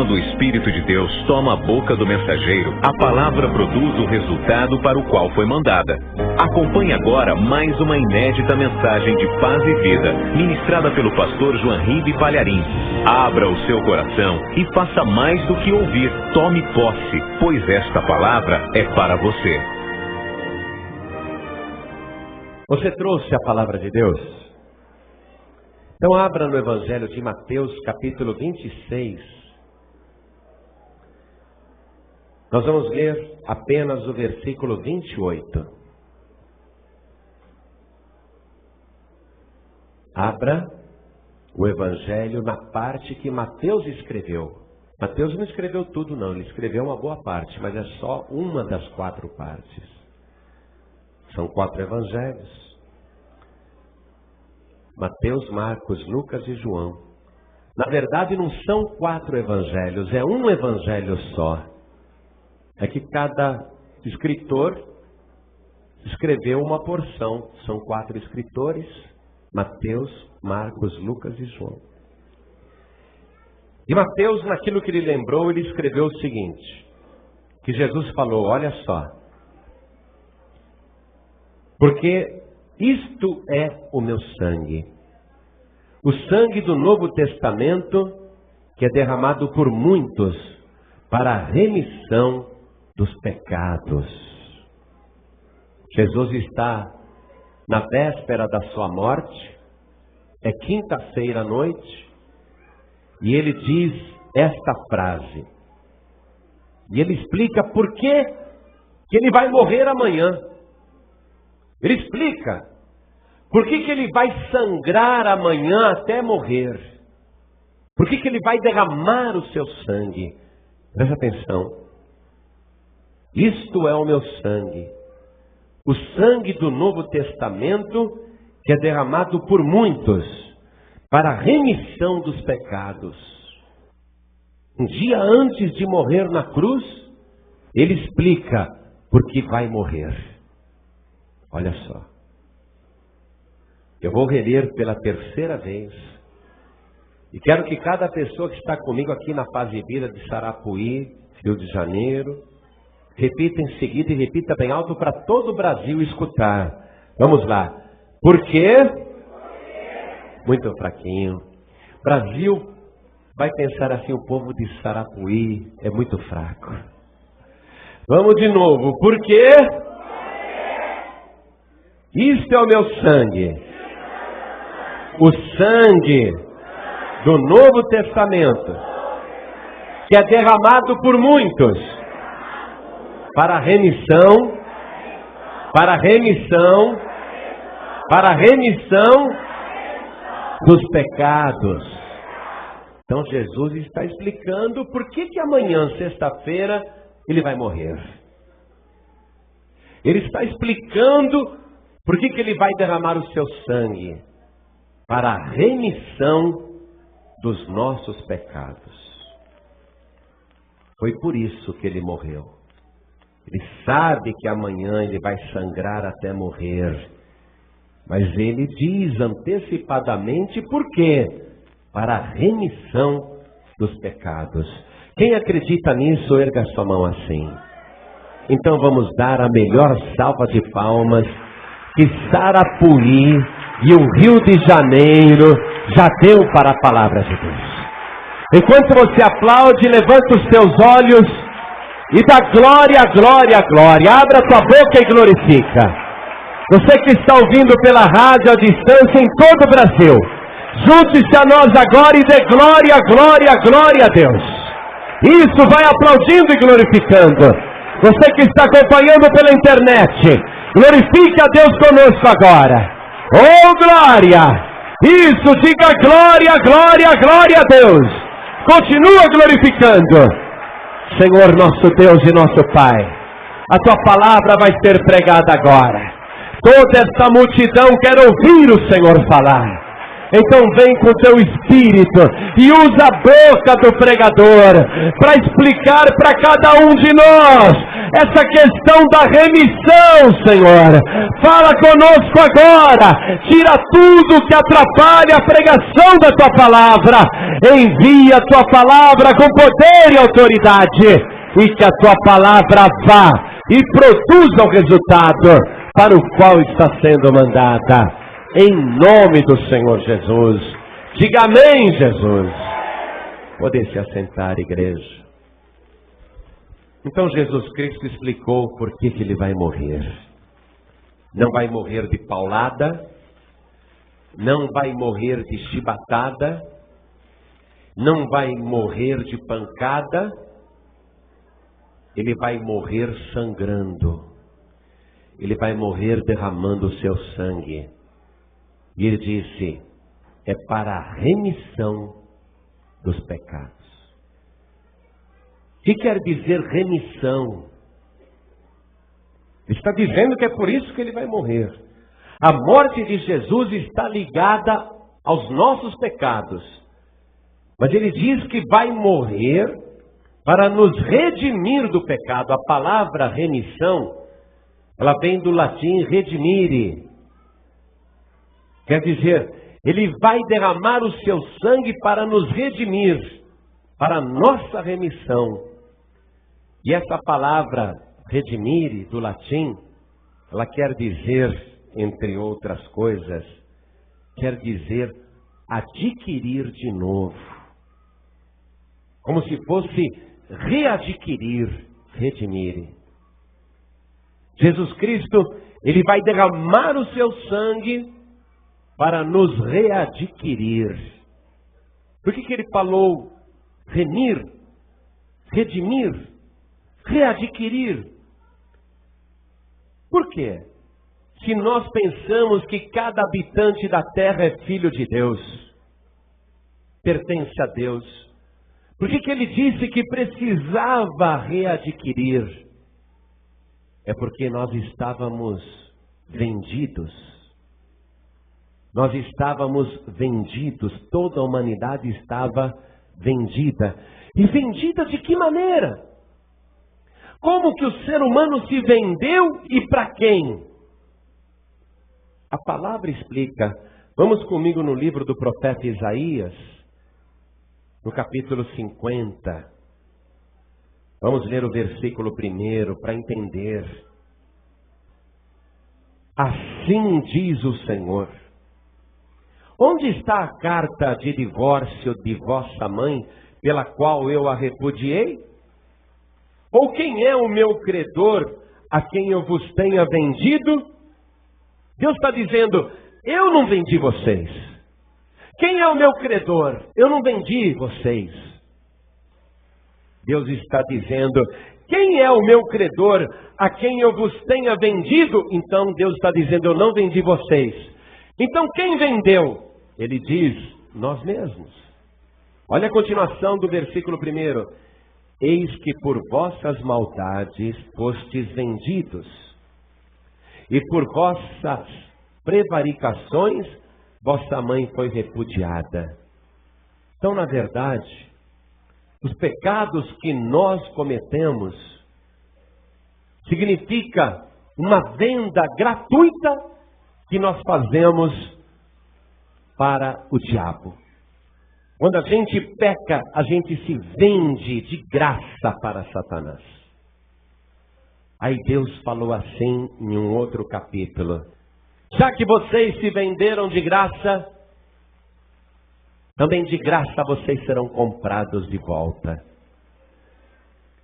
quando o Espírito de Deus toma a boca do mensageiro, a palavra produz o resultado para o qual foi mandada. Acompanhe agora mais uma inédita mensagem de paz e vida, ministrada pelo pastor Joanribe Palharim. Abra o seu coração e faça mais do que ouvir. Tome posse, pois esta palavra é para você. Você trouxe a palavra de Deus? Então abra no Evangelho de Mateus, capítulo 26. Nós vamos ler apenas o versículo 28. Abra o Evangelho na parte que Mateus escreveu. Mateus não escreveu tudo não, ele escreveu uma boa parte, mas é só uma das 4 partes. São 4 evangelhos. Mateus, Marcos, Lucas e João. Na verdade não são 4 evangelhos, é um evangelho só. É que cada escritor escreveu uma porção. São 4 escritores, Mateus, Marcos, Lucas e João. E Mateus, naquilo que ele lembrou, ele escreveu o seguinte, que Jesus falou, olha só, porque isto é o meu sangue, o sangue do Novo Testamento, que é derramado por muitos para a remissão dos pecados. Jesus está na véspera da sua morte, é quinta-feira à noite, e ele diz esta frase. E ele explica por que ele vai morrer amanhã. Ele explica por que ele vai sangrar amanhã até morrer. Por que ele vai derramar o seu sangue. Presta atenção. Isto é o meu sangue. O sangue do Novo Testamento, que é derramado por muitos para a remissão dos pecados. Um dia antes de morrer na cruz, ele explica por que vai morrer. Olha só. Eu vou reler pela 3ª vez. E quero que cada pessoa que está comigo aqui na Paz e Vida de Sarapuí, Rio de Janeiro, repita em seguida e repita bem alto para todo o Brasil escutar. Vamos lá. Por quê? Muito fraquinho. Brasil vai pensar assim, o povo de Sarapuí é muito fraco. Vamos de novo. Por quê? Isto é o meu sangue. O sangue do Novo Testamento, que é derramado por muitos para a remissão dos pecados. Então Jesus está explicando por que amanhã, sexta-feira, ele vai morrer. Ele está explicando por que ele vai derramar o seu sangue para a remissão dos nossos pecados. Foi por isso que ele morreu. Ele sabe que amanhã ele vai sangrar até morrer. Mas ele diz antecipadamente por quê? Para a remissão dos pecados. Quem acredita nisso, erga sua mão assim. Então vamos dar a melhor salva de palmas que Sarapuí e o Rio de Janeiro já deu para a palavra de Deus. Enquanto você aplaude, levanta os seus olhos e dá glória, glória, glória. Abra a tua boca e glorifica. Você que está ouvindo pela rádio à distância em todo o Brasil, junte-se a nós agora e dê glória, glória, glória a Deus. Isso, vai aplaudindo e glorificando. Você que está acompanhando pela internet, glorifique a Deus conosco agora. Oh, glória! Isso, diga glória, glória, glória a Deus. Continua glorificando. Senhor nosso Deus e nosso Pai, a tua palavra vai ser pregada agora. Toda essa multidão quer ouvir o Senhor falar. Então vem com teu Espírito e usa a boca do pregador para explicar para cada um de nós essa questão da remissão, Senhor. Fala conosco agora, tira tudo que atrapalha a pregação da Tua palavra, envia a Tua palavra com poder e autoridade, e que a Tua palavra vá e produza o resultado para o qual está sendo mandada, em nome do Senhor Jesus. Diga amém, Jesus. Poder se assentar, igreja. Então Jesus Cristo explicou por que Ele vai morrer. Não vai morrer de paulada, não vai morrer de chibatada, não vai morrer de pancada, Ele vai morrer sangrando. Ele vai morrer derramando o seu sangue. E Ele disse, é para a remissão dos pecados. O que quer dizer remissão? Ele está dizendo que é por isso que Ele vai morrer. A morte de Jesus está ligada aos nossos pecados. Mas Ele diz que vai morrer para nos redimir do pecado. A palavra remissão, ela vem do latim redimire. Quer dizer, Ele vai derramar o seu sangue para nos redimir, para a nossa remissão. E essa palavra redimire, do latim, ela quer dizer, entre outras coisas, quer dizer adquirir de novo. Como se fosse readquirir, redimire. Jesus Cristo, Ele vai derramar o seu sangue para nos readquirir. Por que Ele falou remir, redimir, readquirir? Por quê? Se nós pensamos que cada habitante da terra é filho de Deus, pertence a Deus, por que Ele disse que precisava readquirir? É porque nós estávamos vendidos. Nós estávamos vendidos, toda a humanidade estava vendida. E vendida de que maneira? Como que o ser humano se vendeu e para quem? A palavra explica. Vamos comigo no livro do profeta Isaías, no capítulo 50. Vamos ler o versículo 1 para entender. Assim diz o Senhor. Onde está a carta de divórcio de vossa mãe, pela qual eu a repudiei? Ou quem é o meu credor, a quem eu vos tenha vendido? Deus está dizendo, eu não vendi vocês. Quem é o meu credor? Eu não vendi vocês. Deus está dizendo, quem é o meu credor, a quem eu vos tenha vendido? Então Deus está dizendo, eu não vendi vocês. Então quem vendeu? Ele diz, nós mesmos. Olha a continuação do versículo 1. Eis que por vossas maldades fostes vendidos, e por vossas prevaricações vossa mãe foi repudiada. Então, na verdade, os pecados que nós cometemos significa uma venda gratuita que nós fazemos para o diabo. Quando a gente peca, a gente se vende de graça para Satanás. Aí Deus falou assim em um outro capítulo. Já que vocês se venderam de graça, também de graça vocês serão comprados de volta.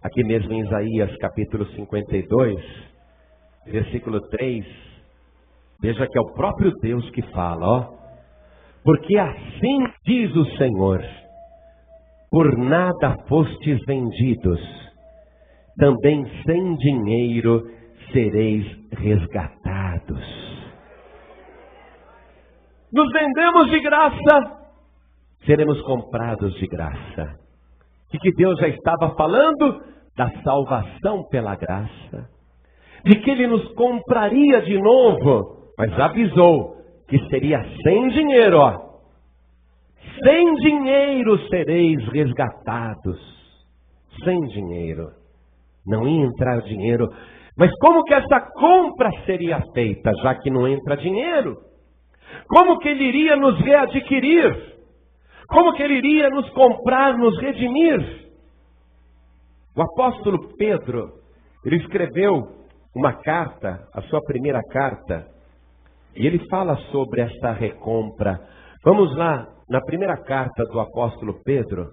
Aqui mesmo em Isaías capítulo 52, versículo 3, veja que é o próprio Deus que fala, ó. Porque assim diz o Senhor, por nada fostes vendidos, também sem dinheiro sereis resgatados. Nos vendemos de graça, seremos comprados de graça. E que Deus já estava falando da salvação pela graça, de que Ele nos compraria de novo, mas avisou que seria sem dinheiro, ó. Sem dinheiro sereis resgatados. Sem dinheiro. Não ia entrar dinheiro. Mas como que essa compra seria feita, já que não entra dinheiro? Como que ele iria nos readquirir? Como que ele iria nos comprar, nos redimir? O apóstolo Pedro, ele escreveu uma carta, a sua primeira carta, e ele fala sobre essa recompra. Vamos lá, na primeira carta do apóstolo Pedro,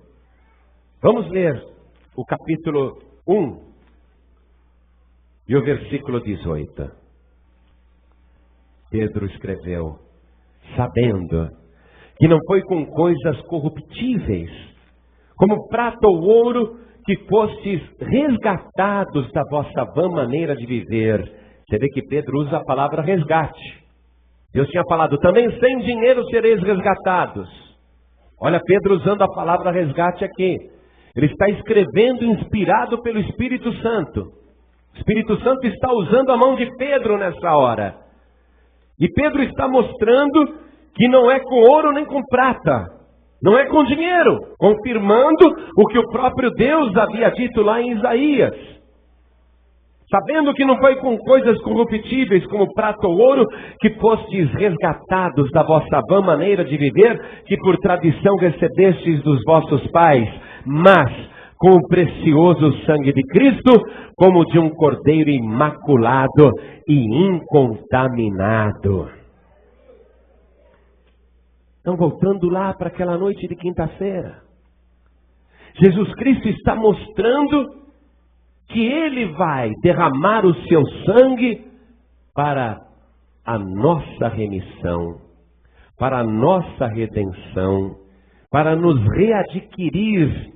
vamos ler o capítulo 1 e o versículo 18. Pedro escreveu: sabendo que não foi com coisas corruptíveis, como prata ou ouro, que fostes resgatados da vossa vã maneira de viver. Você vê que Pedro usa a palavra resgate. Deus tinha falado, também sem dinheiro sereis resgatados. Olha Pedro usando a palavra resgate aqui. Ele está escrevendo inspirado pelo Espírito Santo. O Espírito Santo está usando a mão de Pedro nessa hora. E Pedro está mostrando que não é com ouro nem com prata, não é com dinheiro, confirmando o que o próprio Deus havia dito lá em Isaías. Sabendo que não foi com coisas corruptíveis como prata ou ouro que fostes resgatados da vossa vã maneira de viver, que por tradição recebestes dos vossos pais, mas com o precioso sangue de Cristo, como de um cordeiro imaculado e incontaminado. Então, voltando lá para aquela noite de quinta-feira, Jesus Cristo está mostrando que Ele vai derramar o seu sangue para a nossa remissão, para a nossa redenção, para nos readquirir,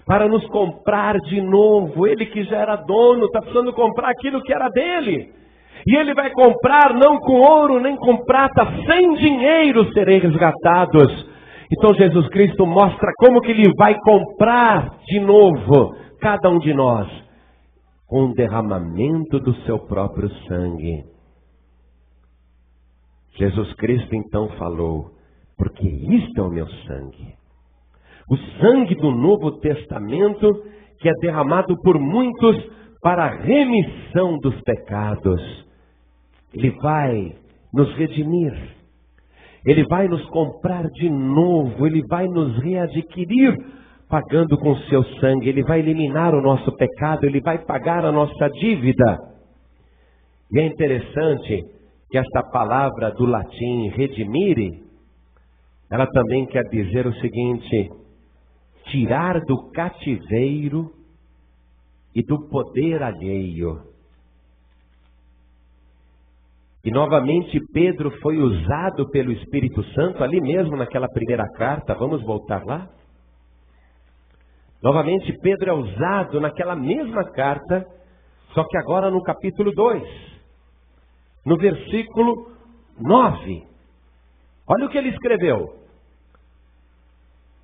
para nos comprar de novo. Ele que já era dono, está precisando comprar aquilo que era dele. E Ele vai comprar não com ouro nem com prata, sem dinheiro serem resgatados. Então Jesus Cristo mostra como que Ele vai comprar de novo cada um de nós, com o derramamento do seu próprio sangue. Jesus Cristo então falou, porque isto é o meu sangue. O sangue do Novo Testamento, que é derramado por muitos para a remissão dos pecados. Ele vai nos redimir. Ele vai nos comprar de novo. Ele vai nos readquirir, pagando com seu sangue. Ele vai eliminar o nosso pecado. Ele vai pagar a nossa dívida. E é interessante que esta palavra do latim redimire, ela também quer dizer o seguinte: tirar do cativeiro e do poder alheio. E novamente Pedro foi usado pelo Espírito Santo, ali mesmo naquela primeira carta. Vamos voltar lá? Novamente Pedro é usado naquela mesma carta, só que agora no capítulo 2, no versículo 9. Olha o que ele escreveu: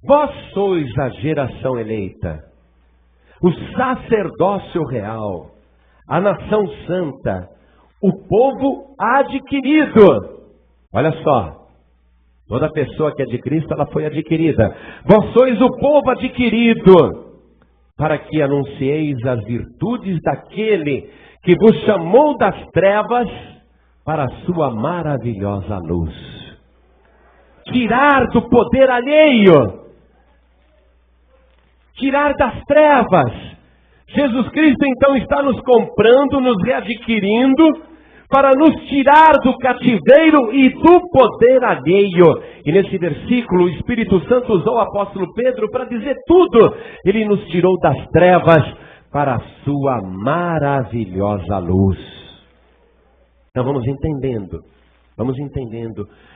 vós sois a geração eleita, o sacerdócio real, a nação santa, o povo adquirido. Olha só, toda pessoa que é de Cristo, ela foi adquirida. Vós sois o povo adquirido, para que anuncieis as virtudes daquele que vos chamou das trevas para a sua maravilhosa luz. Tirar do poder alheio, tirar das trevas. Jesus Cristo então está nos comprando, nos readquirindo, para nos tirar do cativeiro e do poder alheio. E nesse versículo o Espírito Santo usou o apóstolo Pedro para dizer tudo. Ele nos tirou das trevas para a sua maravilhosa luz. Então vamos entendendo.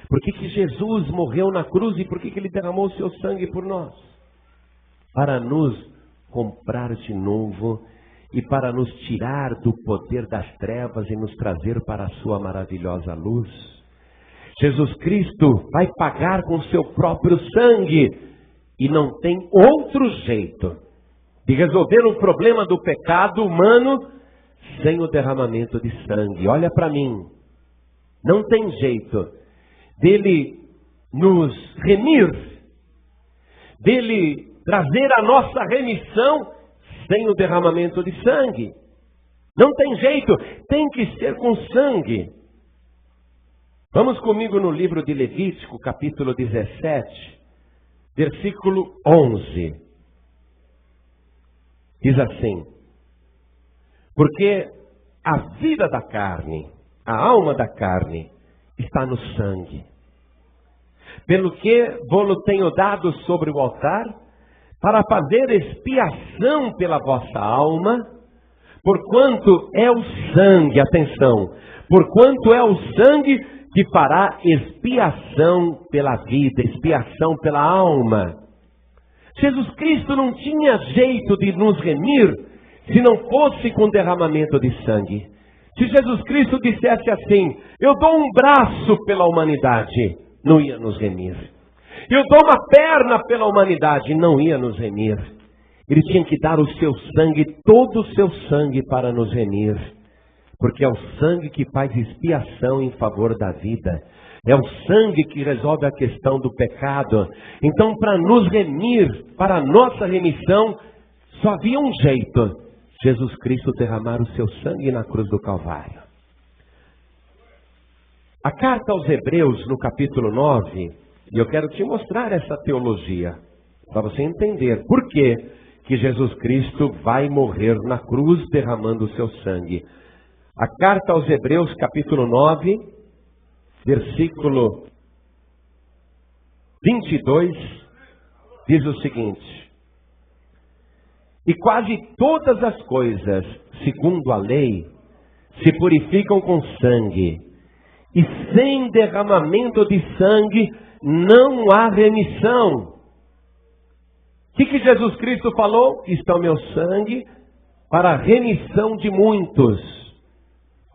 Por que Jesus morreu na cruz e por que Ele derramou o seu sangue por nós? Para nos comprar de novo e para nos tirar do poder das trevas e nos trazer para a sua maravilhosa luz. Jesus Cristo vai pagar com o seu próprio sangue e não tem outro jeito de resolver o problema do pecado humano sem o derramamento de sangue. Olha para mim, não tem jeito dele nos remir, dele trazer a nossa remissão sem o derramamento de sangue. Não tem jeito, tem que ser com sangue. Vamos comigo no livro de Levítico, capítulo 17, versículo 11. Diz assim: porque a vida da carne, a alma da carne, está no sangue. Pelo que vou-lo tenho dado sobre o altar, para fazer expiação pela vossa alma, porquanto é o sangue, atenção, porquanto é o sangue que fará expiação pela vida, expiação pela alma. Jesus Cristo não tinha jeito de nos remir se não fosse com derramamento de sangue. Se Jesus Cristo dissesse assim: eu dou um braço pela humanidade, não ia nos remir. Eu dou uma perna pela humanidade, não ia nos remir. Ele tinha que dar o seu sangue, todo o seu sangue, para nos remir. Porque é o sangue que faz expiação em favor da vida. É o sangue que resolve a questão do pecado. Então, para nos remir, para a nossa remissão, só havia um jeito: Jesus Cristo derramar o seu sangue na cruz do Calvário. A carta aos Hebreus, no capítulo 9, e eu quero te mostrar essa teologia, para você entender por que Jesus Cristo vai morrer na cruz derramando o seu sangue. A carta aos Hebreus, capítulo 9, versículo 22, diz o seguinte: e quase todas as coisas, segundo a lei, se purificam com sangue, e sem derramamento de sangue não há remissão. O que Jesus Cristo falou? Está o meu sangue para a remissão de muitos.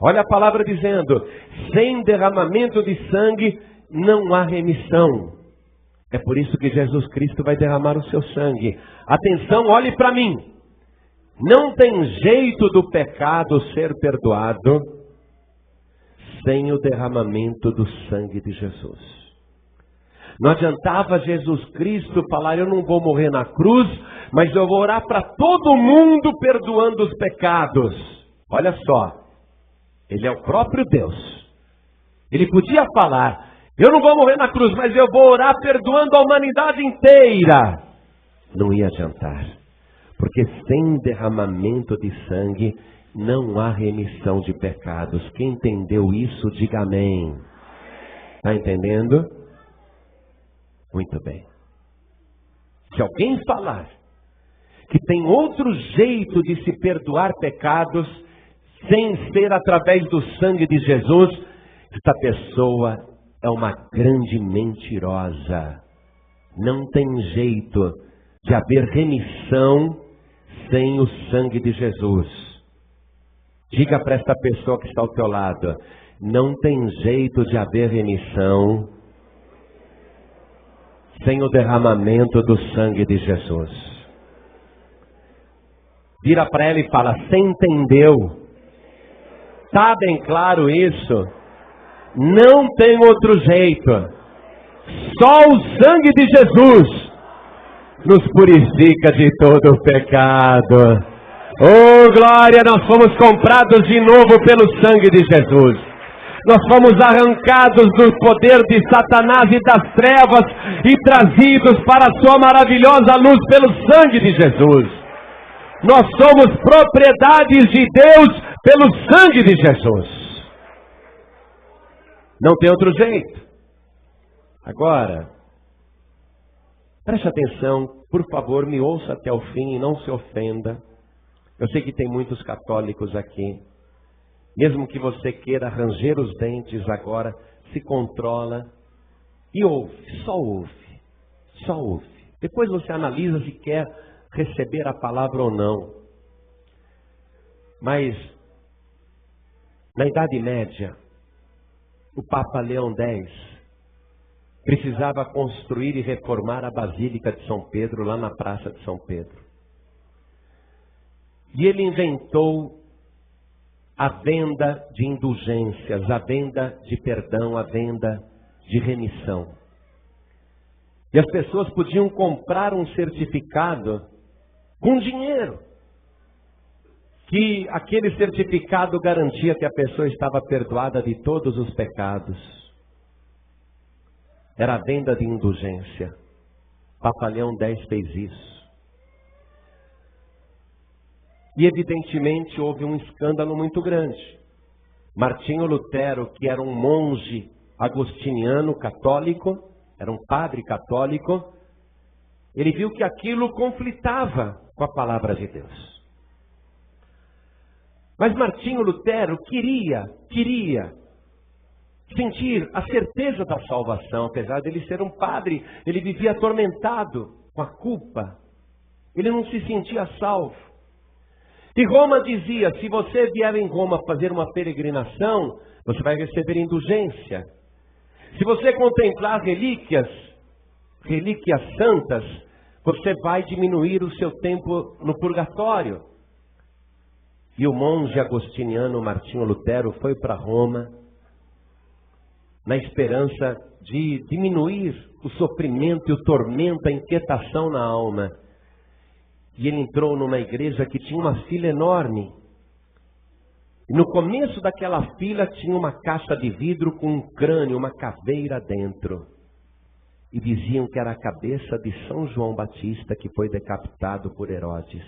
Olha a palavra dizendo: sem derramamento de sangue não há remissão. É por isso que Jesus Cristo vai derramar o seu sangue. Atenção, olhe para mim. Não tem jeito do pecado ser perdoado sem o derramamento do sangue de Jesus. Não adiantava Jesus Cristo falar: eu não vou morrer na cruz, mas eu vou orar para todo mundo perdoando os pecados. Olha só, Ele é o próprio Deus. Ele podia falar: eu não vou morrer na cruz, mas eu vou orar perdoando a humanidade inteira. Não ia adiantar, porque sem derramamento de sangue não há remissão de pecados. Quem entendeu isso, diga amém. Está entendendo? Muito bem. Se alguém falar que tem outro jeito de se perdoar pecados sem ser através do sangue de Jesus, esta pessoa é uma grande mentirosa. Não tem jeito de haver remissão sem o sangue de Jesus. Diga para esta pessoa que está ao teu lado: não tem jeito de haver remissão sem o derramamento do sangue de Jesus. Vira para ela e fala: você entendeu? Está bem claro isso? Não tem outro jeito. Só o sangue de Jesus nos purifica de todo o pecado. Oh glória, nós fomos comprados de novo pelo sangue de Jesus. Nós fomos arrancados do poder de Satanás e das trevas e trazidos para a sua maravilhosa luz pelo sangue de Jesus. Nós somos propriedades de Deus pelo sangue de Jesus. Não tem outro jeito. Agora, preste atenção, por favor, me ouça até o fim e não se ofenda. Eu sei que tem muitos católicos aqui. Mesmo que você queira ranger os dentes agora, se controla e ouve, só ouve, só ouve. Depois você analisa se quer receber a palavra ou não. Mas, na Idade Média, o Papa Leão X precisava construir e reformar a Basílica de São Pedro, lá na Praça de São Pedro. E ele inventou a venda de indulgências, a venda de perdão, a venda de remissão. E as pessoas podiam comprar um certificado com dinheiro. que aquele certificado garantia que a pessoa estava perdoada de todos os pecados. Era a venda de indulgência. Papa Leão X fez isso. E evidentemente houve um escândalo muito grande. Martinho Lutero, que era um monge agostiniano católico, era um padre católico, ele viu que aquilo conflitava com a palavra de Deus. Mas Martinho Lutero queria sentir a certeza da salvação. Apesar de ele ser um padre, ele vivia atormentado com a culpa. Ele não se sentia salvo. E Roma dizia, se você vier em Roma fazer uma peregrinação, você vai receber indulgência. Se você contemplar relíquias santas, você vai diminuir o seu tempo no purgatório. E o monge agostiniano Martinho Lutero foi para Roma na esperança de diminuir o sofrimento e o tormento, a inquietação na alma. E ele entrou numa igreja que tinha uma fila enorme. E no começo daquela fila tinha uma caixa de vidro com um crânio, uma caveira dentro. E diziam que era a cabeça de São João Batista que foi decapitado por Herodes.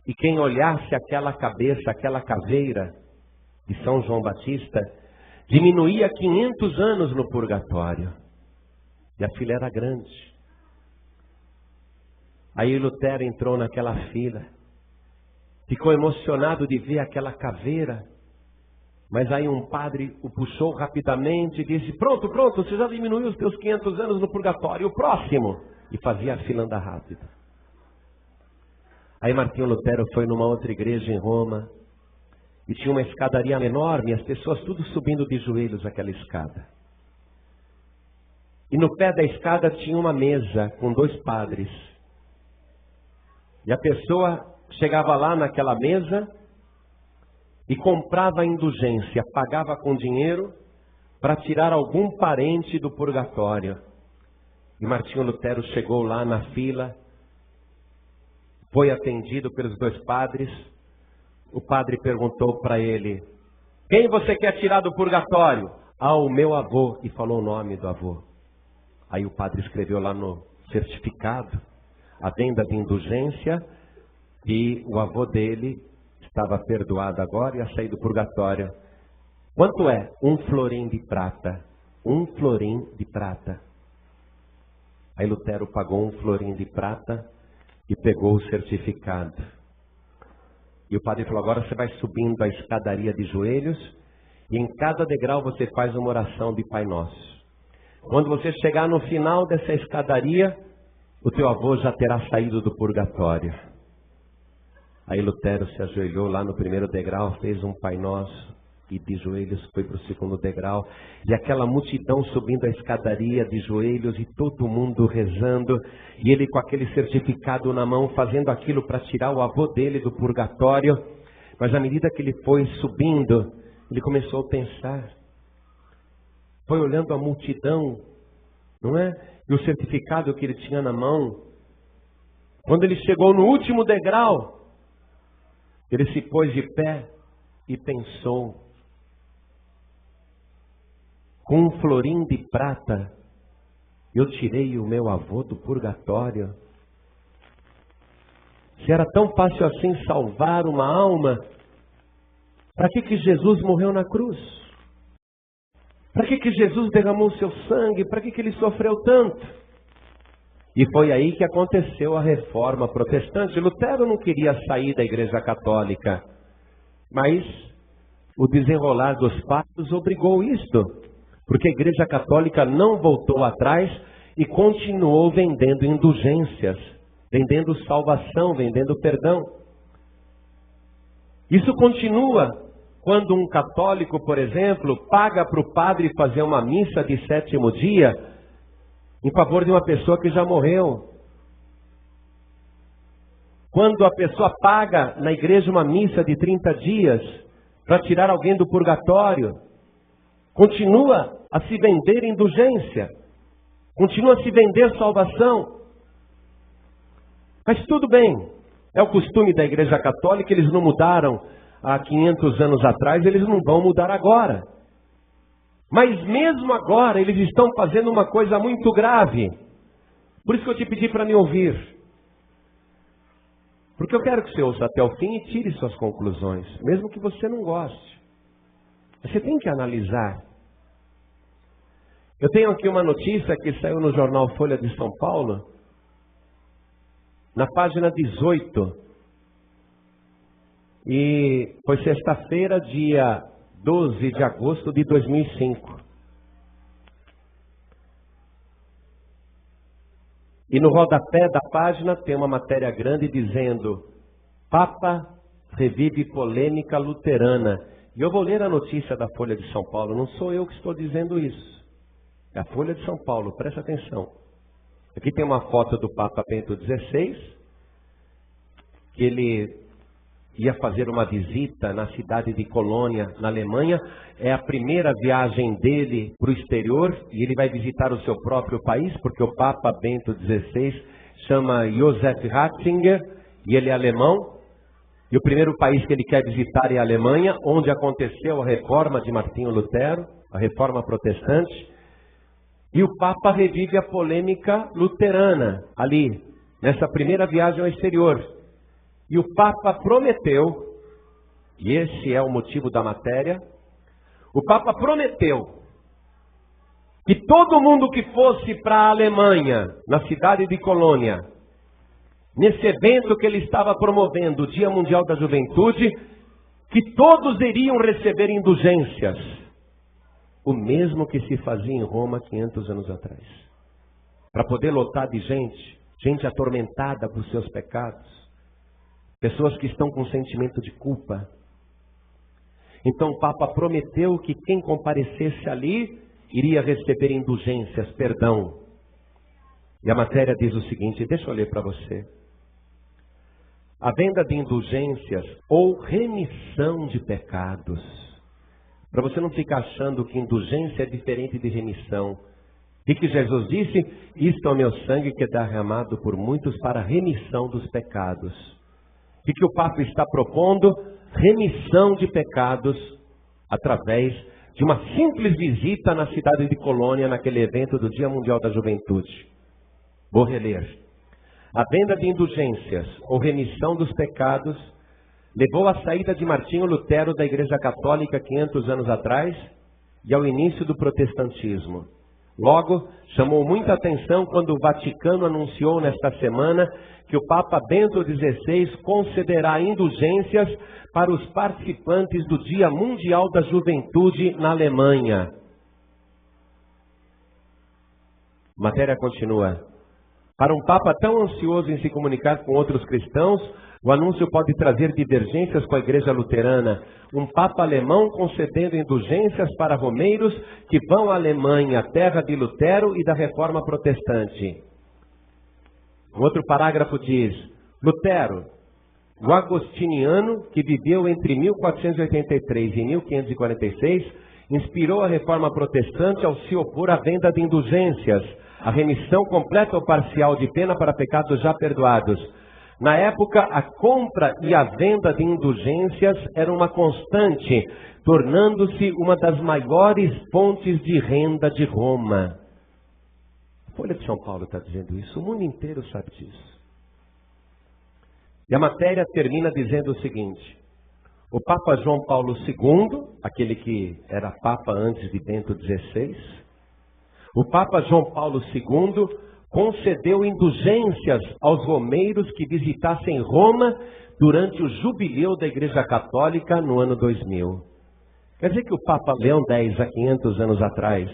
E quem olhasse aquela cabeça, aquela caveira de São João Batista, diminuía 500 anos no purgatório. E a fila era grande. Aí Lutero entrou naquela fila. Ficou emocionado de ver aquela caveira. Mas aí um padre o puxou rapidamente e disse, pronto, você já diminuiu os teus 500 anos no purgatório, o próximo. E fazia a fila andar rápido. Aí Martinho Lutero foi numa outra igreja em Roma. E tinha uma escadaria enorme, as pessoas tudo subindo de joelhos aquela escada. E no pé da escada tinha uma mesa com 2 padres. E a pessoa chegava lá naquela mesa e comprava a indulgência, pagava com dinheiro para tirar algum parente do purgatório. E Martinho Lutero chegou lá na fila, foi atendido pelos 2 padres. O padre perguntou para ele, quem você quer tirar do purgatório? Ah, o meu avô. E falou o nome do avô. Aí o padre escreveu lá no certificado a venda de indulgência, e o avô dele estava perdoado agora e ia sair do purgatório. Quanto é? 1 florim de prata. 1 florim de prata. Aí Lutero pagou 1 florim de prata e pegou o certificado. E o padre falou, agora você vai subindo a escadaria de joelhos e em cada degrau você faz uma oração de Pai Nosso. Quando você chegar no final dessa escadaria, o teu avô já terá saído do purgatório. Aí Lutero se ajoelhou lá no primeiro degrau, fez um Pai Nosso e de joelhos foi para o segundo degrau. E aquela multidão subindo a escadaria de joelhos e todo mundo rezando. E ele com aquele certificado na mão fazendo aquilo para tirar o avô dele do purgatório. Mas à medida que ele foi subindo, ele começou a pensar. Foi olhando a multidão, não é? E o certificado que ele tinha na mão. Quando ele chegou no último degrau, ele se pôs de pé e pensou, com 1 florim de prata, eu tirei o meu avô do purgatório. Se era tão fácil assim salvar uma alma, para que Jesus morreu na cruz? Para que Jesus derramou seu sangue? Para que ele sofreu tanto? E foi aí que aconteceu a reforma protestante. Lutero não queria sair da Igreja Católica, mas o desenrolar dos fatos obrigou isto, porque a Igreja Católica não voltou atrás e continuou vendendo indulgências, vendendo salvação, vendendo perdão. Isso continua quando um católico, por exemplo, paga para o padre fazer uma missa de 7º dia em favor de uma pessoa que já morreu. Quando a pessoa paga na igreja uma missa de 30 dias para tirar alguém do purgatório, continua a se vender indulgência, continua a se vender salvação. Mas tudo bem, É o costume da Igreja Católica, eles não mudaram há 500 anos atrás, eles não vão mudar agora. Mas mesmo agora, eles estão fazendo uma coisa muito grave. Por isso que eu te pedi para me ouvir. Porque eu quero que você ouça até o fim e tire suas conclusões, mesmo que você não goste. Você tem que analisar. Eu tenho aqui uma notícia que saiu no jornal Folha de São Paulo, na página 18. E foi sexta-feira, dia 12 de agosto de 2005. E no rodapé da página tem uma matéria grande dizendo: Papa revive polêmica luterana. E eu vou ler a notícia da Folha de São Paulo, não sou eu que estou dizendo isso. É a Folha de São Paulo, presta atenção. Aqui tem uma foto do Papa Bento XVI, que ele ia fazer uma visita na cidade de Colônia, na Alemanha. É a primeira viagem dele para o exterior e ele vai visitar o seu próprio país, porque o Papa Bento XVI chama Josef Ratzinger e ele é alemão. E o primeiro país que ele quer visitar é a Alemanha, onde aconteceu a reforma de Martinho Lutero, a reforma protestante. E o Papa revive a polêmica luterana ali, nessa primeira viagem ao exterior. E o Papa prometeu, e esse é o motivo da matéria, o Papa prometeu que todo mundo que fosse para a Alemanha, na cidade de Colônia, nesse evento que ele estava promovendo, o Dia Mundial da Juventude, que todos iriam receber indulgências, o mesmo que se fazia em Roma 500 anos atrás, para poder lotar de gente atormentada por seus pecados, pessoas que estão com sentimento de culpa. Então o Papa prometeu que quem comparecesse ali iria receber indulgências, perdão. E a matéria diz o seguinte, deixa eu ler para você. A venda de indulgências ou remissão de pecados. Para você não ficar achando que indulgência é diferente de remissão. E que Jesus disse, isto é o meu sangue que é derramado por muitos para a remissão dos pecados. E que o Papa está propondo remissão de pecados através de uma simples visita na cidade de Colônia, naquele evento do Dia Mundial da Juventude. Vou reler. A venda de indulgências ou remissão dos pecados levou à saída de Martinho Lutero da Igreja Católica 500 anos atrás e ao início do protestantismo. Logo, chamou muita atenção quando o Vaticano anunciou nesta semana que o Papa Bento XVI concederá indulgências para os participantes do Dia Mundial da Juventude na Alemanha. A matéria continua. Para um Papa tão ansioso em se comunicar com outros cristãos, o anúncio pode trazer divergências com a Igreja Luterana. Um Papa alemão concedendo indulgências para romeiros que vão à Alemanha, terra de Lutero e da Reforma Protestante. Um outro parágrafo diz, Lutero, o agostiniano que viveu entre 1483 e 1546, inspirou a Reforma Protestante ao se opor à venda de indulgências, a remissão completa ou parcial de pena para pecados já perdoados. Na época, a compra e a venda de indulgências era uma constante, tornando-se uma das maiores fontes de renda de Roma. A Folha de São Paulo está dizendo isso, o mundo inteiro sabe disso. E a matéria termina dizendo o seguinte, o Papa João Paulo II, aquele que era Papa antes de Bento XVI, o Papa João Paulo II concedeu indulgências aos romeiros que visitassem Roma durante o jubileu da Igreja Católica no ano 2000. Quer dizer que o Papa Leão X, há 500 anos atrás,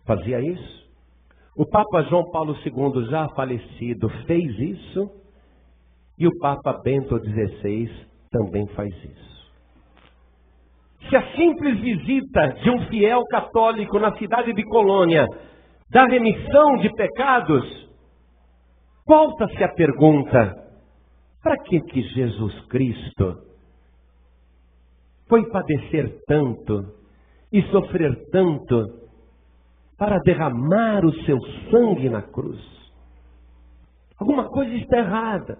fazia isso? O Papa João Paulo II, já falecido, fez isso? E o Papa Bento XVI também faz isso. Se a simples visita de um fiel católico na cidade de Colônia dá remissão de pecados, volta-se a pergunta, para que Jesus Cristo foi padecer tanto e sofrer tanto para derramar o seu sangue na cruz? Alguma coisa está errada.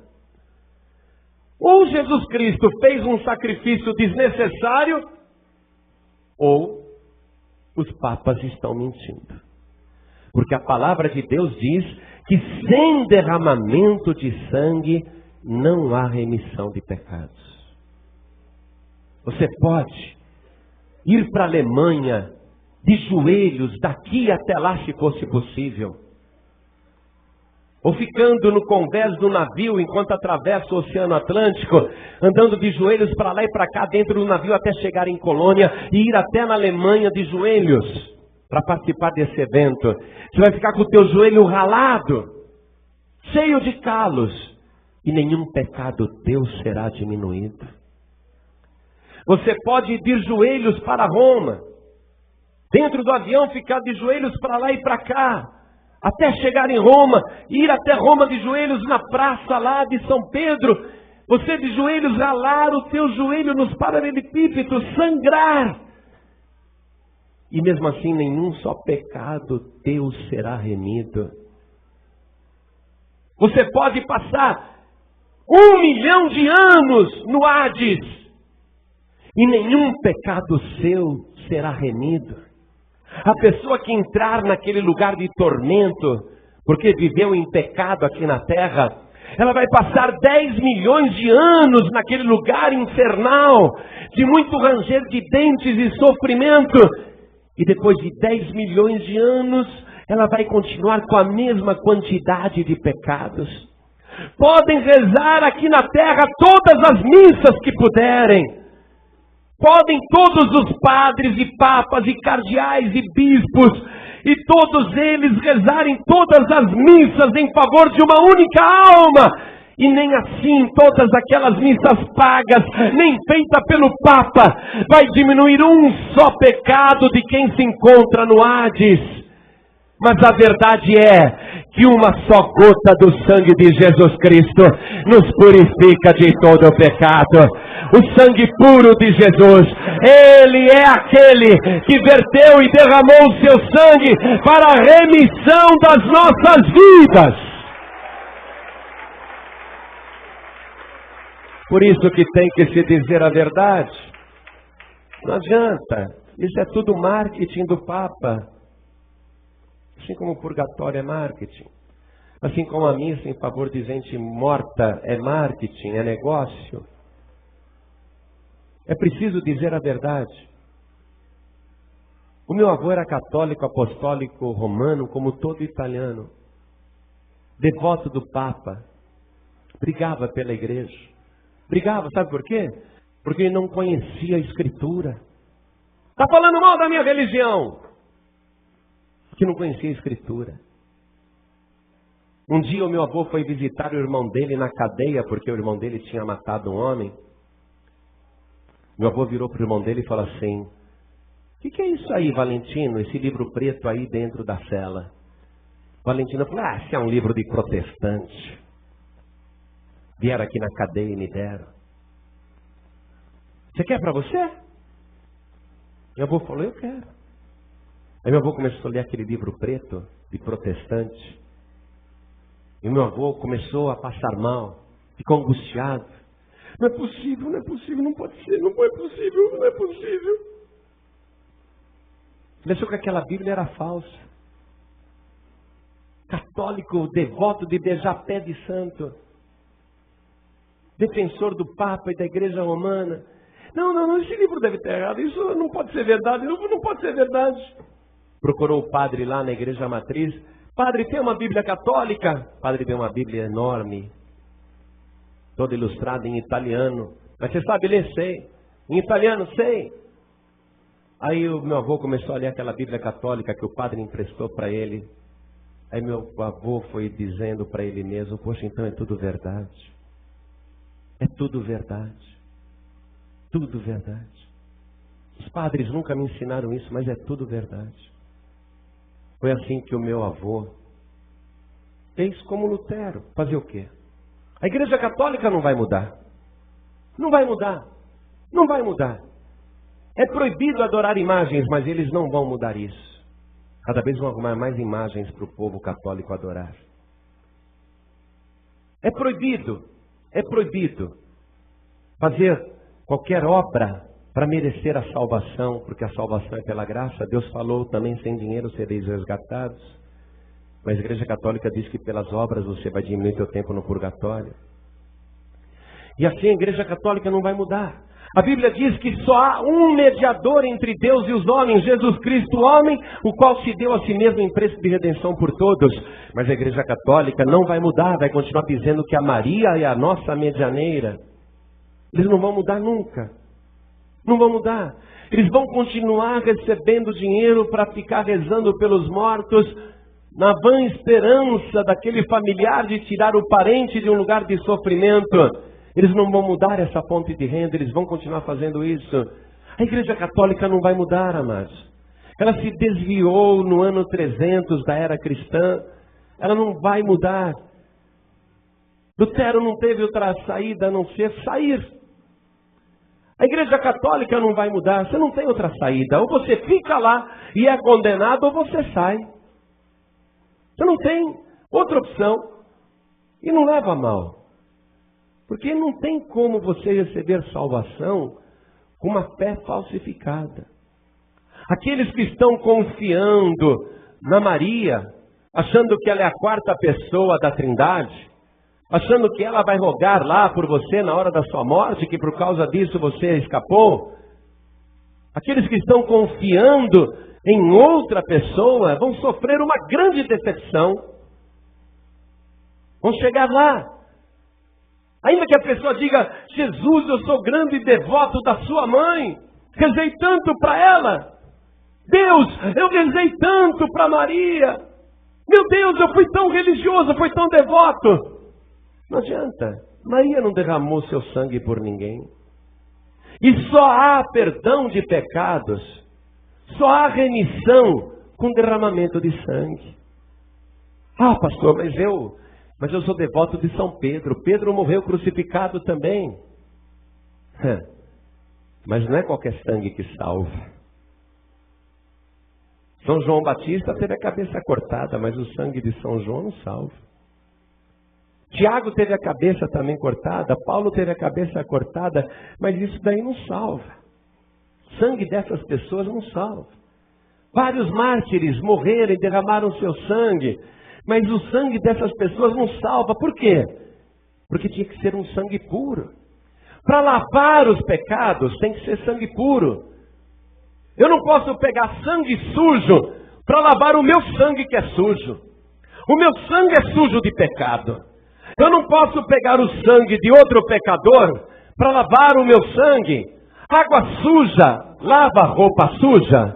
Ou Jesus Cristo fez um sacrifício desnecessário, ou os papas estão mentindo. Porque a palavra de Deus diz que sem derramamento de sangue não há remissão de pecados. Você pode ir para a Alemanha de joelhos daqui até lá, se fosse possível. Ou ficando no convés do navio enquanto atravessa o Oceano Atlântico, andando de joelhos para lá e para cá dentro do navio até chegar em Colônia e ir até na Alemanha de joelhos para participar desse evento. Você vai ficar com o teu joelho ralado, cheio de calos, e nenhum pecado teu será diminuído. Você pode ir de joelhos para Roma, dentro do avião ficar de joelhos para lá e para cá, até chegar em Roma, ir até Roma de joelhos na praça lá de São Pedro, você de joelhos ralar o teu joelho nos paralelepípedos, sangrar. E mesmo assim nenhum só pecado teu será remido. Você pode passar 1 milhão de anos no Hades, e nenhum pecado seu será remido. A pessoa que entrar naquele lugar de tormento, porque viveu em pecado aqui na terra, ela vai passar 10 milhões de anos naquele lugar infernal, de muito ranger de dentes e sofrimento. E depois de 10 milhões de anos, ela vai continuar com a mesma quantidade de pecados. Podem rezar aqui na terra todas as missas que puderem. Podem todos os padres e papas e cardeais e bispos, e todos eles rezarem todas as missas em favor de uma única alma. E nem assim todas aquelas missas pagas, nem feita pelo Papa, vai diminuir um só pecado de quem se encontra no Hades. Mas a verdade é que uma só gota do sangue de Jesus Cristo nos purifica de todo o pecado. O sangue puro de Jesus, Ele é aquele que verteu e derramou o seu sangue para a remissão das nossas vidas. Por isso que tem que se dizer a verdade. Não adianta, isso é tudo marketing do Papa. Assim como o purgatório é marketing. Assim como a missa em favor de gente morta é marketing, é negócio. É preciso dizer a verdade. O meu avô era católico, apostólico, romano, como todo italiano. Devoto do Papa. Brigava pela igreja. Brigava, sabe por quê? Porque ele não conhecia a Escritura. Está falando mal da minha religião. Que não conhecia a Escritura. Um dia o meu avô foi visitar o irmão dele na cadeia, porque o irmão dele tinha matado um homem. Meu avô virou para o irmão dele e falou assim: o que é isso aí, Valentino? Esse livro preto aí dentro da cela. Valentino falou: esse é um livro de protestante. Vieram aqui na cadeia e me deram. Você quer para você? Meu avô falou: eu quero. Aí meu avô começou a ler aquele livro preto de protestante. E meu avô começou a passar mal. Ficou angustiado. Não é possível, não é possível, não pode ser, não é possível, não é possível. Ele achou que aquela Bíblia era falsa. Católico, devoto de beijar pé de santo. Defensor do Papa e da Igreja Romana. Não, esse livro deve estar errado. Isso não pode ser verdade, não pode ser verdade. Procurou o padre lá na igreja matriz. Padre, tem uma Bíblia católica? O padre deu uma Bíblia enorme, toda ilustrada em italiano. Mas você sabe ler? Sei. Em italiano? Sei. Aí o meu avô começou a ler aquela Bíblia católica que o padre emprestou para ele. Aí meu avô foi dizendo para ele mesmo: poxa, então é tudo verdade. É tudo verdade. Tudo verdade. Os padres nunca me ensinaram isso, mas é tudo verdade. Foi assim que o meu avô fez como Lutero. Fazer o quê? A Igreja Católica não vai mudar. Não vai mudar. Não vai mudar. É proibido adorar imagens, mas eles não vão mudar isso. Cada vez vão arrumar mais imagens para o povo católico adorar. É proibido. É proibido. fazer qualquer obra para merecer a salvação, porque a salvação é pela graça. Deus falou também: sem dinheiro sereis resgatados. Mas a Igreja Católica diz que pelas obras você vai diminuir seu tempo no purgatório. E assim a Igreja Católica não vai mudar. A Bíblia diz que só há um mediador entre Deus e os homens, Jesus Cristo, o homem, o qual se deu a si mesmo em preço de redenção por todos. Mas a Igreja Católica não vai mudar, vai continuar dizendo que a Maria é a nossa medianeira. Eles não vão mudar nunca. Não vão mudar. Eles vão continuar recebendo dinheiro para ficar rezando pelos mortos, na vã esperança daquele familiar de tirar o parente de um lugar de sofrimento. Eles não vão mudar essa fonte de renda, eles vão continuar fazendo isso. A Igreja Católica não vai mudar, amados. Ela se desviou no ano 300 da era cristã. Ela não vai mudar. Lutero não teve outra saída a não ser sair. A Igreja Católica não vai mudar. Você não tem outra saída. Ou você fica lá e é condenado, ou você sai. Você não tem outra opção. E não leva a mal. Porque não tem como você receber salvação com uma fé falsificada. Aqueles que estão confiando na Maria, achando que ela é a quarta pessoa da Trindade, achando que ela vai rogar lá por você na hora da sua morte, que por causa disso você escapou. Aqueles que estão confiando em outra pessoa vão sofrer uma grande decepção. Vão chegar lá. Ainda que a pessoa diga: Jesus, eu sou grande devoto da sua mãe, rezei tanto para ela. Deus, eu rezei tanto para Maria. Meu Deus, eu fui tão religioso, fui tão devoto. Não adianta. Maria não derramou seu sangue por ninguém. E só há perdão de pecados, só há remissão com derramamento de sangue. Ah, pastor, mas eu sou devoto de São Pedro. Pedro morreu crucificado também. Mas não é qualquer sangue que salva. São João Batista teve a cabeça cortada, mas o sangue de São João não salva. Tiago teve a cabeça também cortada, Paulo teve a cabeça cortada, mas isso daí não salva. O sangue dessas pessoas não salva. Vários mártires morreram e derramaram seu sangue, mas o sangue dessas pessoas não salva. Por quê? Porque tinha que ser um sangue puro. Para lavar os pecados tem que ser sangue puro. Eu não posso pegar sangue sujo para lavar o meu sangue que é sujo. O meu sangue é sujo de pecado. Eu não posso pegar o sangue de outro pecador para lavar o meu sangue. Água suja lava roupa suja?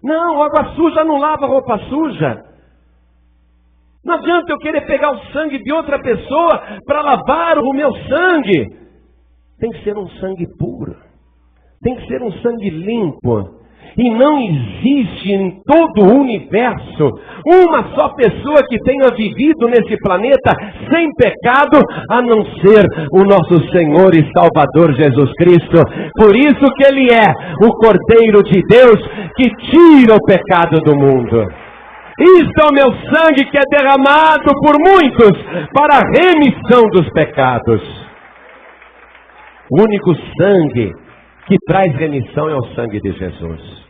Não, água suja não lava roupa suja. Não adianta eu querer pegar o sangue de outra pessoa para lavar o meu sangue. Tem que ser um sangue puro. Tem que ser um sangue limpo. E não existe em todo o universo uma só pessoa que tenha vivido nesse planeta sem pecado, a não ser o nosso Senhor e Salvador Jesus Cristo. Por isso que Ele é o Cordeiro de Deus que tira o pecado do mundo. Isto é o meu sangue que é derramado por muitos para a remissão dos pecados. O único sangue que traz remissão é o sangue de Jesus.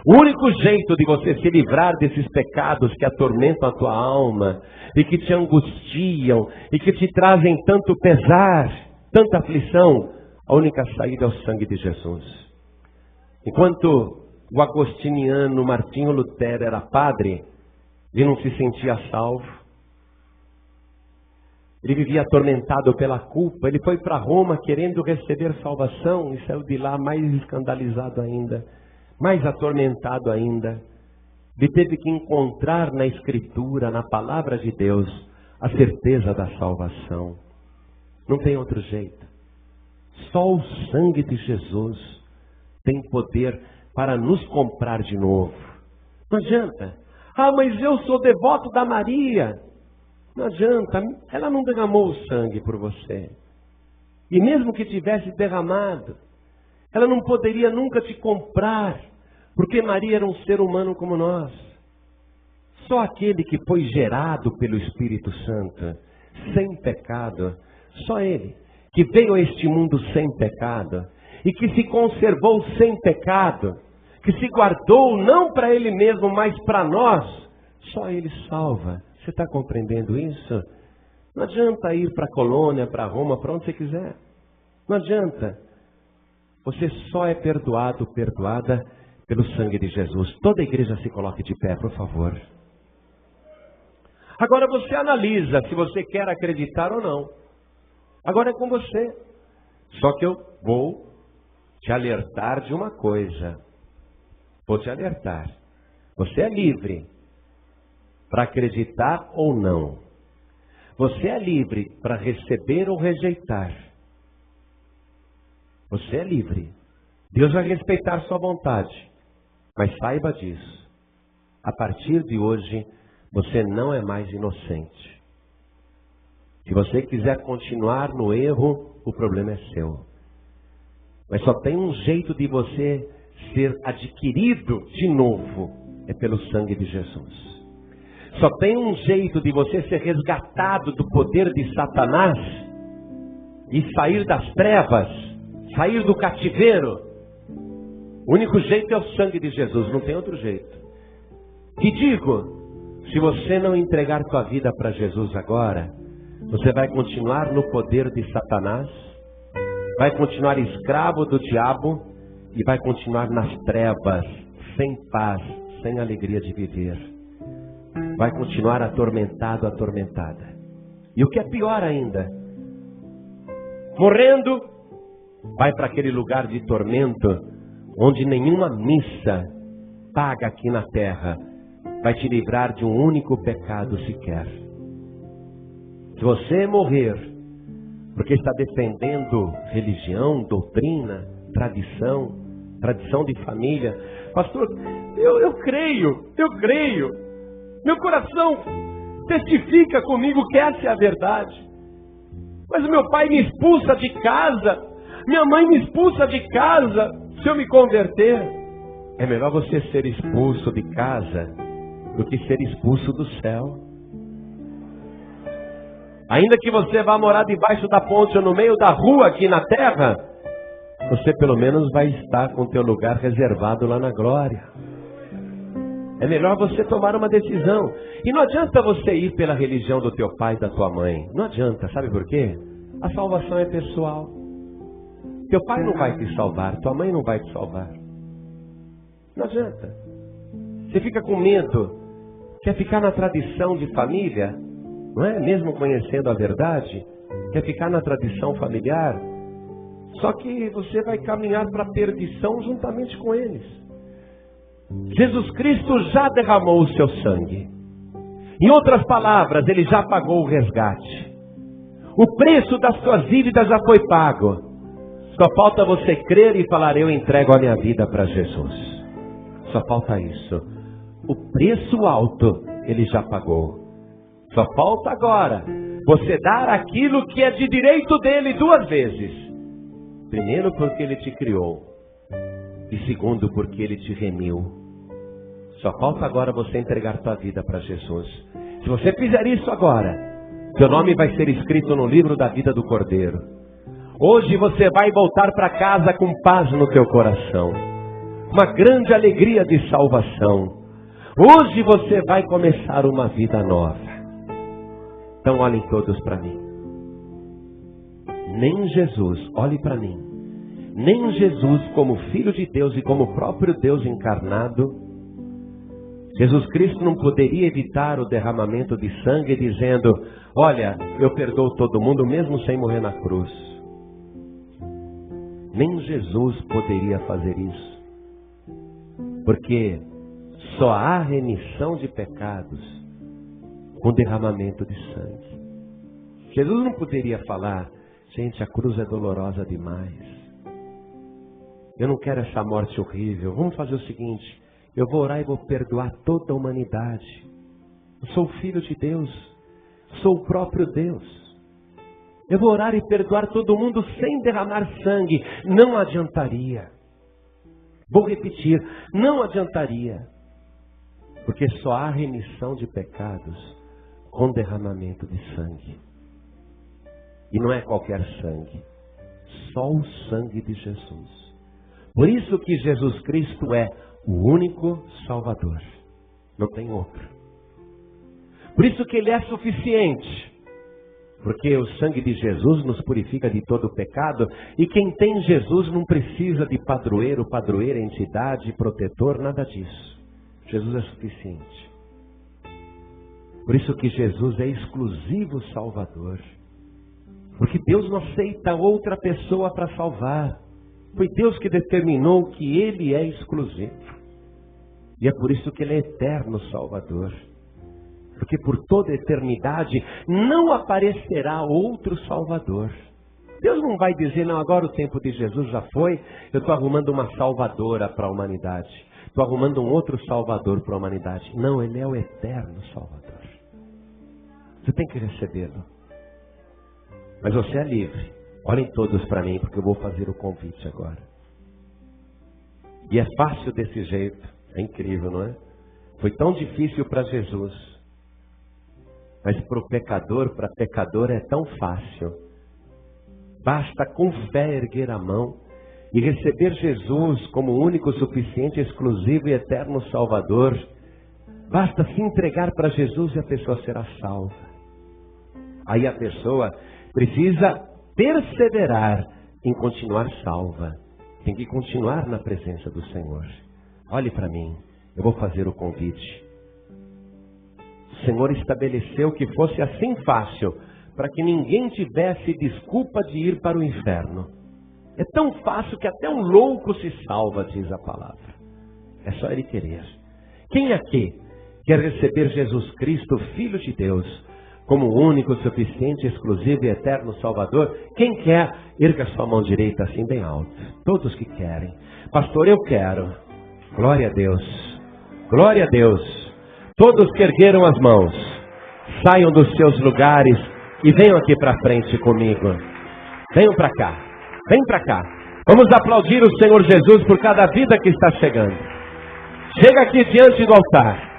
O único jeito de você se livrar desses pecados que atormentam a tua alma e que te angustiam e que te trazem tanto pesar, tanta aflição, a única saída é o sangue de Jesus. Enquanto o agostiniano Martinho Lutero era padre, ele não se sentia salvo. Ele vivia atormentado pela culpa. Ele foi para Roma querendo receber salvação e saiu de lá mais escandalizado ainda, mais atormentado ainda. Ele teve que encontrar na Escritura, na palavra de Deus, a certeza da salvação. Não tem outro jeito. Só o sangue de Jesus tem poder para nos comprar de novo. Não adianta. Ah, mas eu sou devoto da Maria. Não adianta, ela não derramou o sangue por você. E mesmo que tivesse derramado, ela não poderia nunca te comprar, porque Maria era um ser humano como nós. Só aquele que foi gerado pelo Espírito Santo, sem pecado, só ele que veio a este mundo sem pecado e que se conservou sem pecado, que se guardou não para Ele mesmo, mas para nós, só Ele salva. Você está compreendendo isso? Não adianta ir para a Colônia, para Roma, para onde você quiser. Não adianta. Você só é perdoado, perdoada pelo sangue de Jesus. Toda a igreja se coloque de pé, por favor. Agora você analisa se você quer acreditar ou não. Agora é com você. Só que eu vou te alertar de uma coisa. Vou te alertar. Você é livre para acreditar ou não. Você é livre para receber ou rejeitar. Você é livre. Deus vai respeitar sua vontade. Mas saiba disso. A partir de hoje, você não é mais inocente. Se você quiser continuar no erro, o problema é seu. Mas só tem um jeito de você ser adquirido de novo. É pelo sangue de Jesus. Só tem um jeito de você ser resgatado do poder de Satanás e sair das trevas, sair do cativeiro. O único jeito é o sangue de Jesus, não tem outro jeito. E digo, se você não entregar tua vida para Jesus agora, você vai continuar no poder de Satanás, vai continuar escravo do diabo e vai continuar nas trevas, sem paz, sem alegria de viver. Vai continuar atormentado, atormentada. E o que é pior ainda, morrendo, vai para aquele lugar de tormento, onde nenhuma missa paga aqui na terra vai te livrar de um único pecado sequer. Se você morrer, porque está defendendo religião, doutrina, tradição de família, pastor, eu creio. Meu coração testifica comigo que essa é a verdade. Mas o meu pai me expulsa de casa, minha mãe me expulsa de casa, se eu me converter. É melhor você ser expulso de casa do que ser expulso do céu. Ainda que você vá morar debaixo da ponte ou no meio da rua aqui na terra, você pelo menos vai estar com o teu lugar reservado lá na glória. É melhor você tomar uma decisão. E não adianta você ir pela religião do teu pai e da tua mãe. Não adianta, sabe por quê? A salvação é pessoal. Teu pai não vai te salvar, tua mãe não vai te salvar. Não adianta. Você fica com medo, quer ficar na tradição de família, não é? Mesmo conhecendo a verdade, quer ficar na tradição familiar, só que você vai caminhar para a perdição juntamente com eles. Jesus Cristo já derramou o seu sangue. Em outras palavras, Ele já pagou o resgate. O preço das suas dívidas já foi pago. Só falta você crer e falar, eu entrego a minha vida para Jesus. Só falta isso. O preço alto Ele já pagou. Só falta agora você dar aquilo que é de direito dele 2 vezes. Primeiro porque Ele te criou. E segundo porque Ele te remiu. Só falta agora você entregar tua vida para Jesus. Se você fizer isso agora, teu nome vai ser escrito no livro da vida do Cordeiro. Hoje você vai voltar para casa com paz no teu coração. Uma grande alegria de salvação. Hoje você vai começar uma vida nova. Então olhem todos para mim. Nem Jesus, olhe para mim. Nem Jesus como Filho de Deus e como próprio Deus encarnado, Jesus Cristo não poderia evitar o derramamento de sangue dizendo, olha, eu perdoo todo mundo mesmo sem morrer na cruz. Nem Jesus poderia fazer isso. Porque só há remissão de pecados com derramamento de sangue. Jesus não poderia falar, gente, a cruz é dolorosa demais. Eu não quero essa morte horrível. Vamos fazer o seguinte, eu vou orar e vou perdoar toda a humanidade. Eu sou o Filho de Deus. Sou o próprio Deus. Eu vou orar e perdoar todo mundo sem derramar sangue. Não adiantaria. Vou repetir, não adiantaria. Porque só há remissão de pecados com derramamento de sangue. E não é qualquer sangue. Só o sangue de Jesus. Por isso que Jesus Cristo é o único Salvador. Não tem outro. Por isso que Ele é suficiente. Porque o sangue de Jesus nos purifica de todo o pecado. E quem tem Jesus não precisa de padroeiro, padroeira, entidade, protetor, nada disso. Jesus é suficiente. Por isso que Jesus é exclusivo Salvador. Porque Deus não aceita outra pessoa para salvar. Foi Deus que determinou que Ele é exclusivo. E é por isso que Ele é eterno Salvador. Porque por toda a eternidade não aparecerá outro Salvador. Deus não vai dizer, não, agora o tempo de Jesus já foi, eu estou arrumando uma salvadora para a humanidade. Estou arrumando um outro Salvador para a humanidade. Não, Ele é o eterno Salvador. Você tem que recebê-lo. Mas você é livre. Olhem todos para mim, porque eu vou fazer o convite agora. E é fácil desse jeito. É incrível, não é? Foi tão difícil para Jesus. Mas para o pecador, para pecador é tão fácil. Basta com fé erguer a mão e receber Jesus como o único, suficiente, exclusivo e eterno Salvador. Basta se entregar para Jesus e a pessoa será salva. Aí a pessoa precisa perseverar em continuar salva. Tem que continuar na presença do Senhor. Olhe para mim, eu vou fazer o convite. O Senhor estabeleceu que fosse assim fácil, para que ninguém tivesse desculpa de ir para o inferno. É tão fácil que até um louco se salva, diz a palavra. É só ele querer. Quem aqui quer receber Jesus Cristo, Filho de Deus, como o único, suficiente, exclusivo e eterno Salvador? Quem quer, erga sua mão direita assim bem alto. Todos que querem. Pastor, eu quero. Glória a Deus. Glória a Deus. Todos que ergueram as mãos, saiam dos seus lugares e venham aqui para frente comigo. Venham para cá. Vem para cá. Vamos aplaudir o Senhor Jesus por cada vida que está chegando. Chega aqui diante do altar.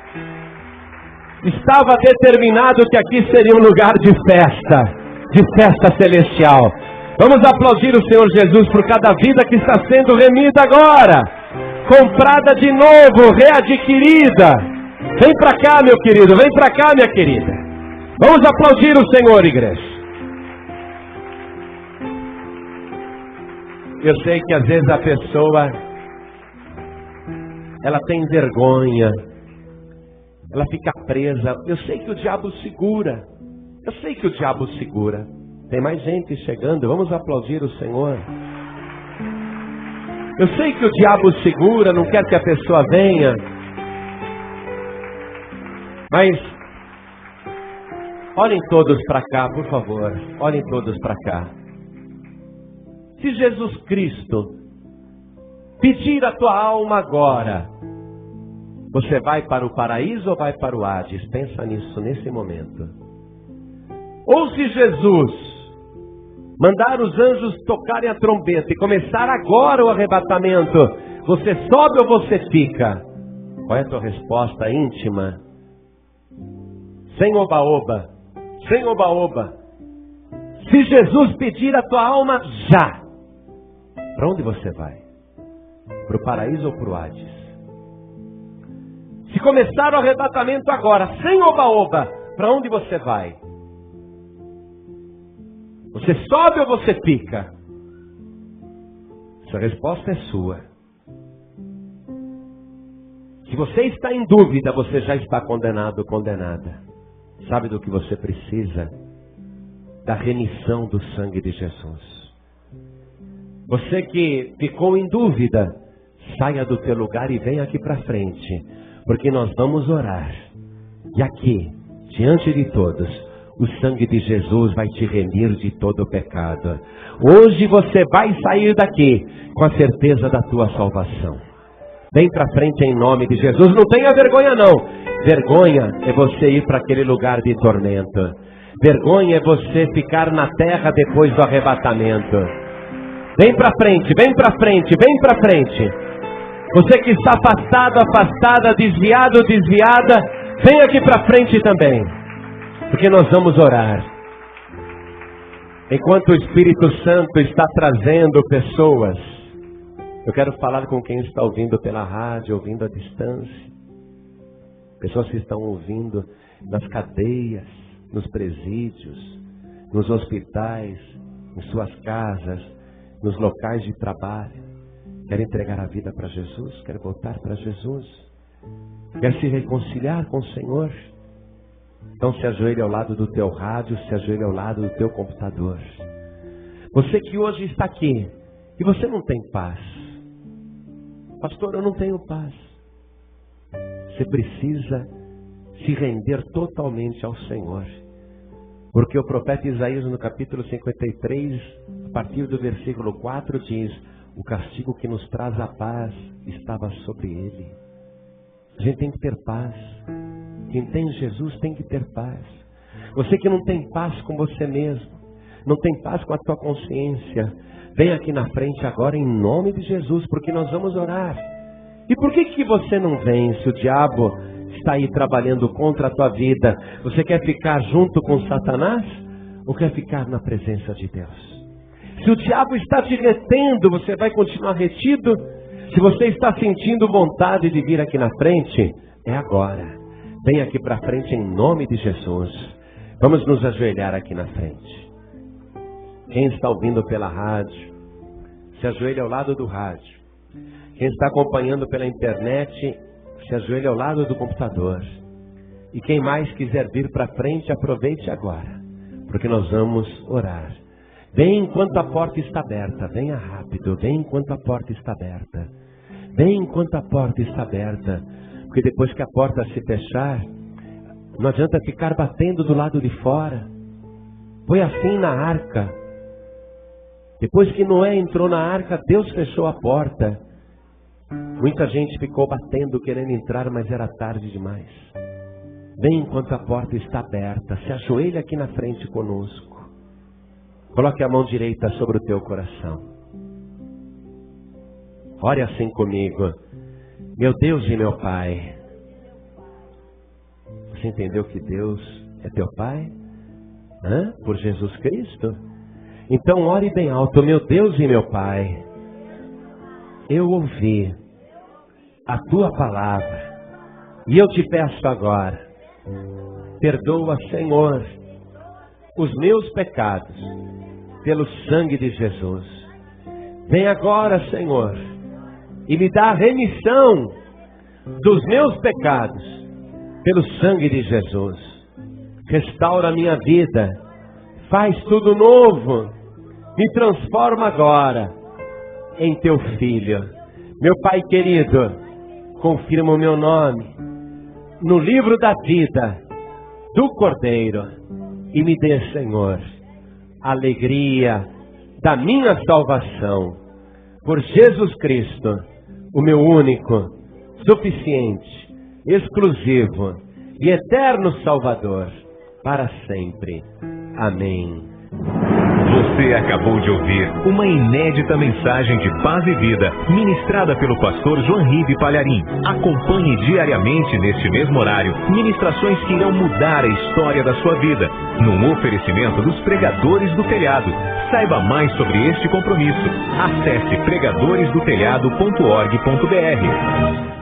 Estava determinado que aqui seria um lugar de festa celestial. Vamos aplaudir o Senhor Jesus por cada vida que está sendo remida agora, comprada de novo, readquirida. Vem para cá, meu querido, vem para cá, minha querida. Vamos aplaudir o Senhor, igreja. Eu sei que às vezes a pessoa, ela tem vergonha. Ela fica presa. Eu sei que o diabo segura. Eu sei que o diabo segura. Tem mais gente chegando. Vamos aplaudir o Senhor. Eu sei que o diabo segura. Não quer que a pessoa venha. Mas olhem todos para cá, por favor. Olhem todos para cá. Se Jesus Cristo pedir a tua alma agora, você vai para o paraíso ou vai para o Hades? Pensa nisso nesse momento. Ou se Jesus mandar os anjos tocarem a trombeta e começar agora o arrebatamento, você sobe ou você fica? Qual é a tua resposta íntima? Sem oba-oba. Sem oba-oba. Se Jesus pedir a tua alma já, para onde você vai? Para o paraíso ou para o Hades? Se começar o arrebatamento agora, sem oba-oba, para onde você vai? Você sobe ou você fica? Essa resposta é sua. Se você está em dúvida, você já está condenado ou condenada. Sabe do que você precisa? Da remissão do sangue de Jesus. Você que ficou em dúvida, saia do teu lugar e venha aqui para frente. Porque nós vamos orar. E aqui, diante de todos, o sangue de Jesus vai te remir de todo o pecado. Hoje você vai sair daqui com a certeza da tua salvação. Vem para frente em nome de Jesus. Não tenha vergonha não. Vergonha é você ir para aquele lugar de tormento. Vergonha é você ficar na terra depois do arrebatamento. Vem para frente, vem para frente, vem para frente. Você que está afastado, afastada, desviado, desviada, vem aqui para frente também. Porque nós vamos orar. Enquanto o Espírito Santo está trazendo pessoas, eu quero falar com quem está ouvindo pela rádio, ouvindo à distância. Pessoas que estão ouvindo nas cadeias, nos presídios, nos hospitais, em suas casas, nos locais de trabalho. Quer entregar a vida para Jesus? Quer voltar para Jesus? Quer se reconciliar com o Senhor? Então se ajoelhe ao lado do teu rádio, se ajoelhe ao lado do teu computador. Você que hoje está aqui e você não tem paz. Pastor, eu não tenho paz. Você precisa se render totalmente ao Senhor. Porque o profeta Isaías no capítulo 53, a partir do versículo 4 diz: o castigo que nos traz a paz estava sobre ele. A gente tem que ter paz. Quem tem Jesus tem que ter paz. Você que não tem paz com você mesmo, não tem paz com a tua consciência, vem aqui na frente agora em nome de Jesus, porque nós vamos orar. E por que você não vem se o diabo está aí trabalhando contra a tua vida? Você quer ficar junto com Satanás ou quer ficar na presença de Deus? Se o diabo está te retendo, você vai continuar retido? Se você está sentindo vontade de vir aqui na frente, é agora. Vem aqui para frente em nome de Jesus. Vamos nos ajoelhar aqui na frente. Quem está ouvindo pela rádio, se ajoelha ao lado do rádio. Quem está acompanhando pela internet, se ajoelha ao lado do computador. E quem mais quiser vir para frente, aproveite agora, porque nós vamos orar. Vem enquanto a porta está aberta, venha rápido, vem enquanto a porta está aberta. Vem enquanto a porta está aberta, porque depois que a porta se fechar, não adianta ficar batendo do lado de fora. Foi assim na arca. Depois que Noé entrou na arca, Deus fechou a porta. Muita gente ficou batendo, querendo entrar, mas era tarde demais. Vem enquanto a porta está aberta, se ajoelha aqui na frente conosco. Coloque a mão direita sobre o teu coração. Ore assim comigo. Meu Deus e meu Pai. Você entendeu que Deus é teu Pai? Por Jesus Cristo? Então ore bem alto. Meu Deus e meu Pai, eu ouvi a tua palavra e eu te peço agora, perdoa, Senhor, os meus pecados pelo sangue de Jesus. Vem agora, Senhor, e me dá a remissão dos meus pecados pelo sangue de Jesus. Restaura a minha vida, faz tudo novo, me transforma agora em teu Filho. Meu Pai querido, confirma o meu nome no livro da vida do Cordeiro e me dê, Senhor, a alegria da minha salvação por Jesus Cristo, o meu único, suficiente, exclusivo e eterno Salvador, para sempre. Amém. Você acabou de ouvir uma inédita mensagem de paz e vida, ministrada pelo pastor João Ribe Palharim. Acompanhe diariamente neste mesmo horário, ministrações que irão mudar a história da sua vida, num oferecimento dos Pregadores do Telhado. Saiba mais sobre este compromisso. Acesse pregadoresdotelhado.org.br.